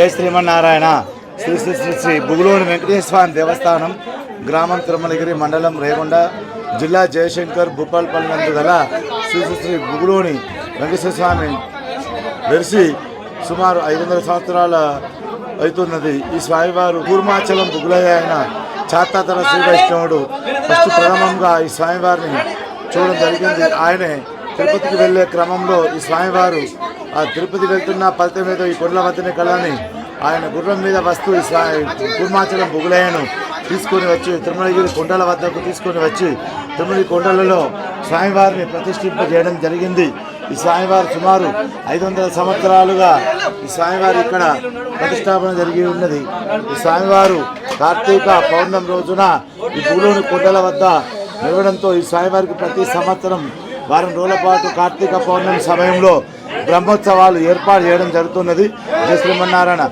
జై శ్రీమన్నారాయణ. శ్రీ శ్రీ శ్రీ శ్రీ బుగులోని వెంకటేశ్వర స్వామి దేవస్థానం, గ్రామం తిరుమలగిరి, మండలం రేగొండ, జిల్లా జయశంకర్, భూపాల్పల్లి నందు గల శ్రీ శ్రీ శ్రీ బుగులోని వెంకటేశ్వర స్వామి వెలిసి సుమారు 500 సంవత్సరాల అవుతున్నది. ఈ స్వామివారు కూర్మాచలం బుగులయ్య అయిన చాతాతర శ్రీ వైష్ణవుడు ఫస్ట్ ప్రథమంగా ఈ స్వామివారిని చూడడం జరిగింది. ఆయనే తిరుపతికి వెళ్ళే క్రమంలో ఈ స్వామివారు ఆ తిరుపతి వెళ్తున్న ఫలితం మీద ఈ కొండల వద్దనే కలని ఆయన గుర్రం మీద వస్తూ ఈ కూర్మాచలం బుగులయ్యను తీసుకొని వచ్చి తిరుమలగిరి కొండల వద్దకు తీసుకొని వచ్చి తిరుమల కొండలలో స్వామివారిని ప్రతిష్ఠింపజేయడం జరిగింది. ఈ స్వామివారు సుమారు 500 సంవత్సరాలుగా ఈ స్వామివారు ఇక్కడ ప్రతిష్టాపన జరిగి ఉన్నది. ఈ స్వామివారు కార్తీక పౌర్ణమి రోజున ఈ బుగులోని కొండల వద్ద నిలవడంతో ఈ స్వామివారికి ప్రతి సంవత్సరం వారం రోజుల పాటు కార్తీక పౌర్ణమి సమయంలో బ్రహ్మోత్సవాలు ఏర్పాటు చేయడం జరుగుతున్నది. జై శ్రీమన్నారాయణ.